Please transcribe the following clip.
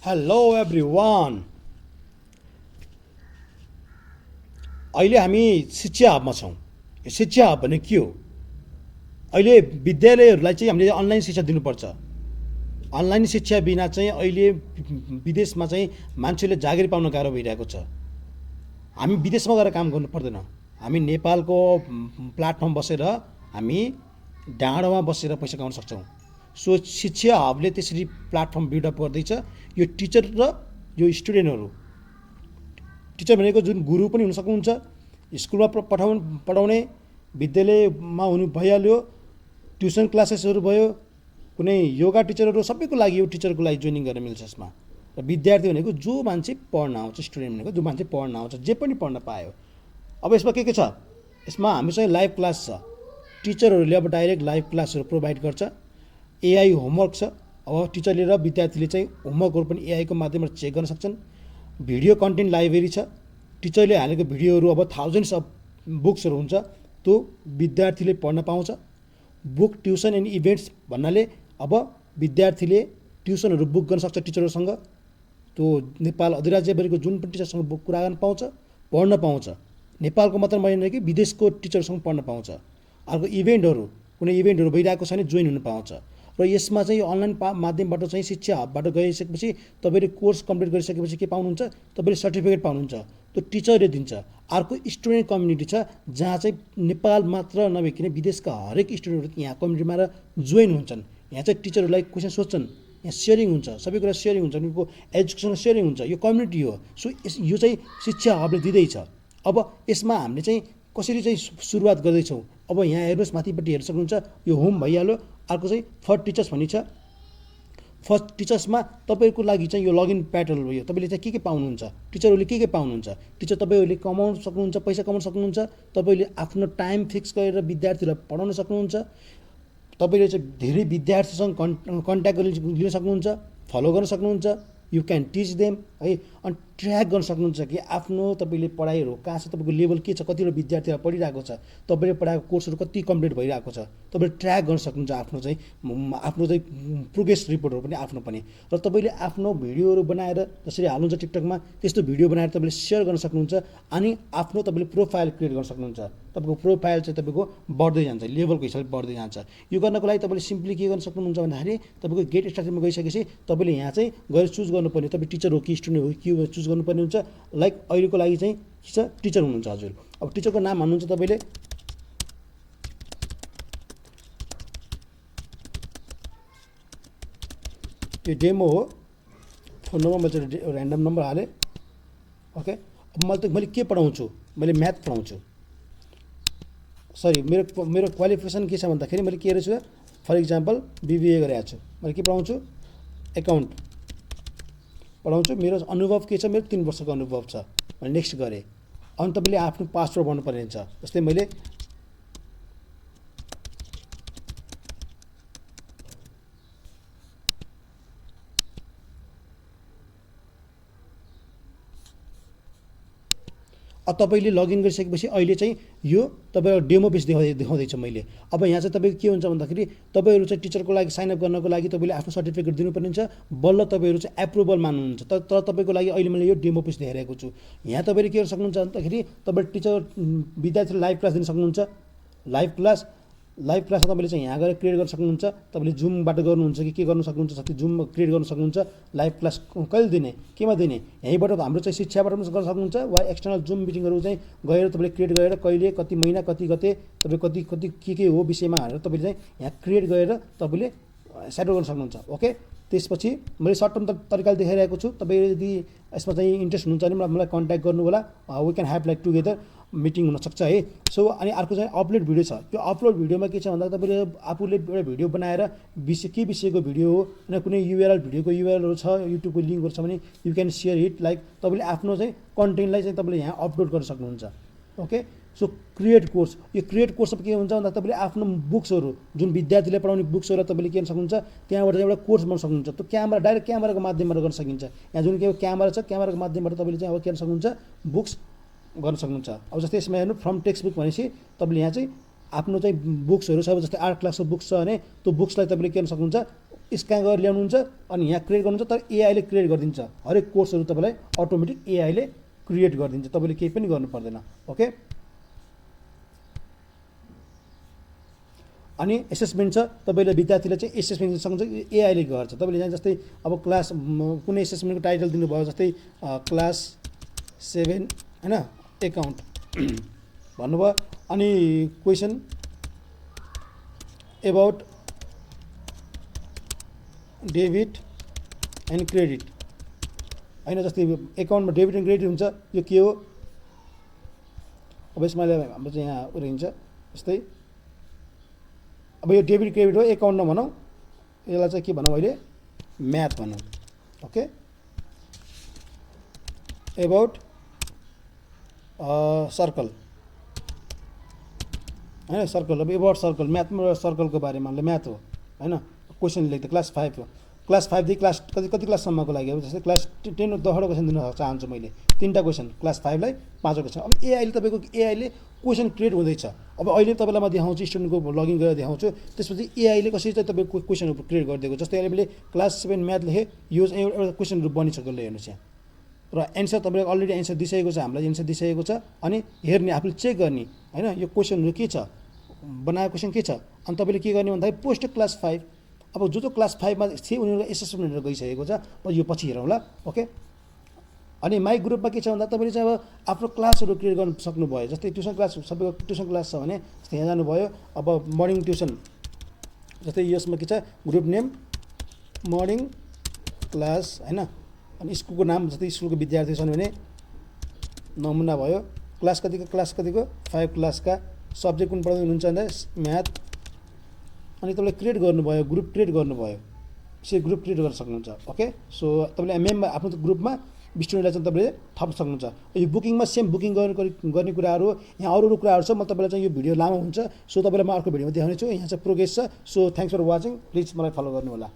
Hello everyone. अहिले हामी शिक्षा हबमा छौँ। यो शिक्षा हब भने के हो? अहिले विद्यालयहरूलाई चाहिँ हामीले अनलाइन शिक्षा दिनुपर्छ। अनलाइन शिक्षा बिना चाहिँ अहिले विदेशमा चाहिँ मान्छेले जागिर पाउन गाह्रो भइरहेको छ। हामी विदेशमा गएर काम गर्नु पर्दैन। हामी नेपालको प्लाटफर्म बसेर हामी डाँडोमा बसेर पैसा कमाउन सक्छौँ। सो शिक्षा हबले त्यसरी प्लाटफर्म बिल्डअप गर्दैछ। यो टिचर र यो स्टुडेन्टहरू, टिचर भनेको जुन गुरु पनि हुन सक्नुहुन्छ, स्कुलमा पढाउने, विद्यालयमा हुनु भइहाल्यो, ट्युसन क्लासेसहरू भयो, कुनै योगा टिचरहरू, सबैको लागि यो टिचरको लागि जोइनिङ गर्न मिल्छ यसमा। र विद्यार्थी भनेको जो मान्छे पढ्न आउँछ, स्टुडेन्ट भनेको जो मान्छे पढ्न आउँछ, जे पनि पढ्न पायो। अब यसमा के छ? यसमा हामीसँग लाइभ क्लास छ। टिचरहरूले अब डाइरेक्ट लाइभ क्लासहरू प्रोभाइड गर्छ। एआई होमवर्क छ। अब टिचरले र विद्यार्थीले चाहिँ होमवर्कहरू पनि एआईको माध्यमबाट चेक गर्न सक्छन्। भिडियो कन्टेन्ट लाइब्रेरी छ। टिचरले हालेको भिडियोहरू अब थाउजन्ड्स अफ बुक्सहरू हुन्छ, त्यो विद्यार्थीले पढ्न पाउँछ। बुक ट्युसन एन्ड इभेन्ट्स भन्नाले अब विद्यार्थीले ट्युसनहरू बुक गर्न सक्छ टिचरहरूसँग। त्यो नेपाल अधिराज्यभरिको जुन पनि टिचरसँग बुक कुरा गर्न पाउँछ, पढ्न पाउँछ। नेपालको मात्र होइन कि विदेशको टिचरसँग पढ्न पाउँछ। अर्को इभेन्टहरू, कुनै इभेन्टहरू भइरहेको छ भने जोइन हुन पाउँछ। र यसमा चाहिँ यो अनलाइन माध्यमबाट चाहिँ शिक्षा हबबाट गइसकेपछि तपाईँले कोर्स कम्प्लिट गरिसकेपछि के पाउनुहुन्छ? तपाईँले सर्टिफिकेट पाउनुहुन्छ। त्यो टिचरले दिन्छ। अर्को स्टुडेन्ट कम्युनिटी छ, जहाँ चाहिँ नेपाल मात्र नभइकन विदेशका हरेक स्टुडेन्टहरू यहाँ कम्युनिटीमा र जोइन हुन्छन्। यहाँ चाहिँ टिचरहरूलाई क्वेसन सोध्छन्, यहाँ सेयरिङ हुन्छ, सबै कुरा सेयरिङ हुन्छ, उनीहरूको एजुकेसनल सेयरिङ हुन्छ। यो कम्युनिटी हो। सो यो चाहिँ शिक्षा हबले दिँदैछ। अब यसमा हामीले चाहिँ कसरी चाहिँ सुरुवात गर्दैछौँ? अब यहाँ हेर्नुहोस्, माथिपट्टि हेर्न सक्नुहुन्छ, यो होम भइहाल्यो। अर्को चाहिँ फर टिचर्स भन्ने छ। फर्स्ट टिचर्समा तपाईँको लागि चाहिँ यो लगइन प्याटर्न हो। यो तपाईँले चाहिँ के पाउनुहुन्छ, टिचरहरूले के पाउनुहुन्छ? टिचर तपाईँहरूले कमाउन सक्नुहुन्छ, पैसा कमाउन सक्नुहुन्छ। तपाईँले आफ्नो टाइम फिक्स गरेर विद्यार्थीहरूलाई पढाउन सक्नुहुन्छ। तपाईँले चाहिँ धेरै विद्यार्थीसँग कन्ट्याक्ट लिन सक्नुहुन्छ, फलो गर्न सक्नुहुन्छ। यु क्यान टिच देम है। अनि ट्र्याक गर्न सक्नुहुन्छ कि आफ्नो तपाईँले पढाइहरू कहाँ छ, तपाईँको लेभल के छ, कतिवटा विद्यार्थीहरू पढिरहेको छ, तपाईँले पढाएको कोर्सहरू कति कम्प्लिट भइरहेको छ, तपाईँले ट्र्याक गर्न सक्नुहुन्छ। आफ्नो चाहिँ प्रोग्रेस रिपोर्टहरू पनि आफ्नो पनि। र तपाईँले आफ्नो भिडियोहरू बनाएर जसरी हाल्नुहुन्छ टिकटकमा, त्यस्तो भिडियो बनाएर तपाईँले सेयर गर्न सक्नुहुन्छ। अनि आफ्नो तपाईँले प्रोफाइल क्रिएट गर्न सक्नुहुन्छ। तपाईँको प्रोफाइल चाहिँ तपाईँको बढ्दै जान्छ, लेभलको हिसाबले बढ्दै जान्छ। यो गर्नको लागि तपाईँले सिम्पली के गर्न सक्नुहुन्छ भन्दाखेरि तपाईँको गेट स्ट्रक्चरमा गइसकेपछि तपाईँले यहाँ चाहिँ गएर चुज गर्नुपर्ने, तपाईँ टिचर हो कि स्टुडेन्ट हो कि चुज गर्नुपर्ने हुन्छ। लाइक अहिलेको लागि चाहिँ के छ, टिचर हुनुहुन्छ हजुर। अब टिचरको नाम हाल्नुहुन्छ तपाईँले। यो डेमो हो। फोन नम्बर मैले चाहिँ ऱ्यान्डम नम्बर हालेँ। ओके। अब मैले के पढाउँछु? मैले म्याथ पढाउँछु। सरी, मेरो क्वालिफिकेसन के छ भन्दाखेरि मैले के रहेछु, फर इक्जाम्पल बिबिए गरेको छु। मैले के पढाउँछु? एकाउन्ट पढाउँछु। मेरो अनुभव के छ? मेरो 3 वर्षको अनुभव छ। मैले नेक्स्ट गरेँ। अनि तपाईँले आफ्नो पासवर्ड भन्नुपर्ने हुन्छ। जस्तै मैले अब तपाईँले लगइन गरिसकेपछि अहिले चाहिँ यो तपाईँको डेमो बेस देखाउँदैछ मैले। अब यहाँ चाहिँ तपाईँको के हुन्छ भन्दाखेरि तपाईँहरू चाहिँ टिचरको लागि साइनअप गर्नको लागि तपाईँले आफ्नो सर्टिफिकेट दिनुपर्ने हुन्छ। बल्ल तपाईँहरू चाहिँ एप्रुभल मान्नुहुन्छ। तर तपाईँको लागि अहिले मैले यो डेमो बेस देखाइरहेको छु। यहाँ तपाईँले के गर्न सक्नुहुन्छ भन्दाखेरि तपाईँले टिचर विद्यार्थीलाई लाइभ क्लास दिन सक्नुहुन्छ। लाइभ क्लासमा तपाईँले चाहिँ यहाँ गएर क्रिएट गर्न सक्नुहुन्छ। तपाईँले जुमबाट गर्नुहुन्छ कि के गर्नु सक्नुहुन्छ, साथै जुम क्रिएट गर्न सक्नुहुन्छ। लाइभ क्लास कहिले दिने, केमा दिने, यहीँबाट हाम्रो चाहिँ शिक्षाबाट पनि गर्न सक्नुहुन्छ। वा एक्सटर्नल जुम मिटिङहरू चाहिँ गएर तपाईँले क्रिएट गरेर कहिले, कति महिना, कति गते, तपाईँ कति के हो विषयमा हालेर तपाईँले चाहिँ यहाँ क्रिएट गरेर तपाईँले सेटल गर्न सक्नुहुन्छ। ओके। त्यसपछि मैले सर्ट टर्म तरिकाले देखाइरहेको छु। तपाईँ यदि यसमा चाहिँ इन्ट्रेस्ट हुनुहुन्छ भने मलाई कन्ट्याक्ट गर्नु होला। We can have like together meeting हुनसक्छ है। सो अनि अर्को चाहिँ अपलोड भिडियो छ। त्यो अपलोड भिडियोमा के छ भन्दा तपाईँले आफूले एउटा भिडियो बनाएर के विषयको भिडियो हो, होइन कुनै युआरएल भिडियोको युआरएलहरू छ, युट्युबको लिङ्कहरू छ भने you can share it. Like तपाईँले आफ्नो चाहिँ कन्टेन्टलाई चाहिँ तपाईँले यहाँ अपलोड गर्न सक्नुहुन्छ। ओके। सो क्रिएट कोर्स, यो क्रिएट कोर्स के हुन्छ भन्दा तपाईँले आफ्नो बुक्सहरू, जुन विद्यार्थीले पढाउने बुक्सहरू तपाईँले के गर्न सक्नुहुन्छ, त्यहाँबाट एउटा कोर्स बनाउन सक्नुहुन्छ। त्यो डाइरेक्ट क्यामेराको माध्यमबाट गर्न सकिन्छ। यहाँ जुन के क्यामेरा छ, क्यामेराको माध्यमबाट तपाईँले चाहिँ अब के गर्न सक्नुहुन्छ, बुक्स गर्न सक्नुहुन्छ। अब जस्तै यसमा हेर्नु फ्रम टेक्स्ट बुक भनेपछि तपाईँले यहाँ चाहिँ आफ्नो चाहिँ बुक्सहरू छ। जस्तै 8 क्लासको बुक्स छ भने त्यो बुक्सलाई तपाईँले के गर्न सक्नुहुन्छ, स्क्यान गरेर ल्याउनुहुन्छ अनि यहाँ क्रिएट गर्नुहुन्छ। तर एआईले क्रिएट गरिदिन्छ, हरेक कोर्सहरू तपाईँलाई अटोमेटिक एआईले क्रिएट गरिदिन्छ, तपाईँले केही पनि गर्नु पर्दैन। ओके, अनि एसेसमेन्ट छ, तपाईँले विद्यार्थीले चाहिँ एसेसमेन्ट सँगसँगै एआईले गर्छ। तपाईँले यहाँ जस्तै अब क्लास कुनै एसेसमेन्टको टाइटल दिनुभयो, जस्तै क्लास 7 होइन एकाउन्ट भन्नुभयो, अनि question about debit and credit होइन, जस्तै एकाउन्टमा डेबिट एन्ड क्रेडिट हुन्छ, यो के हो। अब यसमा हाम्रो चाहिँ यहाँ उयो हुन्छ, जस्तै अब यो डेबिट क्रेडिट हो, एकाउन्ट नभनौँ, यसलाई चाहिँ के भनौँ अहिले, म्याथ भनौँ। ओके, एबाउट सर्कल होइन, सर्कल, अब एबाउट सर्कल, म्याथमा सर्कलको बारेमा म्याथ हो होइन, क्वेसन लेख्दा क्लास 5 हो, क्लास 5 देखि क्लास कति क्लाससम्मको लागि, अब जस्तै क्लास 10 10वटा क्वेसन दिन चाहन्छु मैले, 3टा क्वेसन, क्लास 5 लाई 5वटा क्वेसन। अब एआईले तपाईँको एआईले क्वेसन क्रिएट हुँदैछ। अब अहिले तपाईँलाई म देखाउँछु, स्टुडेन्टको लगइन गरेर देखाउँछु, त्यसपछि एआईले कसरी चाहिँ तपाईँको क्वेसनहरू क्रिएट गरिदिएको। जस्तै अहिले मैले क्लास 7 म्याथ लेखेँ, यो एउटा क्वेसनहरू बनिसक्यो, हेर्नुहोस् यहाँ, र एन्सर तपाईँले अलरेडी एन्सर दिइसकेको छ, हामीलाई एन्सर दिइसकेको छ। अनि हेर्ने, आफूले चेक गर्ने होइन, यो क्वेसनहरू के छ, बनाएको क्वेसन के छ, अनि तपाईँले के गर्ने भन्दाखेरि पोस्ट क्लास 5। अब जो क्लास 5मा थिए उनीहरूको एसेसमेन्टहरू गइसकेको छ, यो पछि हेरौँला। ओके, अनि माई ग्रुपमा के छ भन्दा तपाईँले चाहिँ अब आफ्नो क्लासहरू क्रिएट गर्न सक्नुभयो। जस्तै ट्युसन क्लास, सबैको ट्युसन क्लास छ भने जस्तै यहाँ जानुभयो, अब मर्निङ ट्युसन, जस्तै यसमा के छ, ग्रुप नेम मर्निङ क्लास होइन, अनि स्कुलको नाम, जस्तै स्कुलको विद्यार्थी छन् भने नमुना भयो, क्लास कतिको 5 क्लासका, सब्जेक्ट कुन पढाउँदै हुनुहुन्छ भन्दा म्याथ, अनि तपाईँले क्रिएट गर्नुभयो, ग्रुप क्रिएट गर्नुभयो, यसरी ग्रुप क्रिएट गर्न सक्नुहुन्छ। ओके, सो तपाईँले मेम्बर आफ्नो ग्रुपमा स्टुडेन्टलाई चाहिँ तपाईँले थप्न सक्नुहुन्छ। यो बुकिङमा सेम बुकिङ गर्ने कुराहरू, यहाँ अरू कुराहरू छ, म तपाईँलाई चाहिँ यो भिडियो लामो हुन्छ, सो तपाईँलाई म अर्को भिडियोमा देखाउनेछु। यहाँ चाहिँ प्रोग्रेस छ। So thanks for watching, please मलाई फलो गर्नु होला।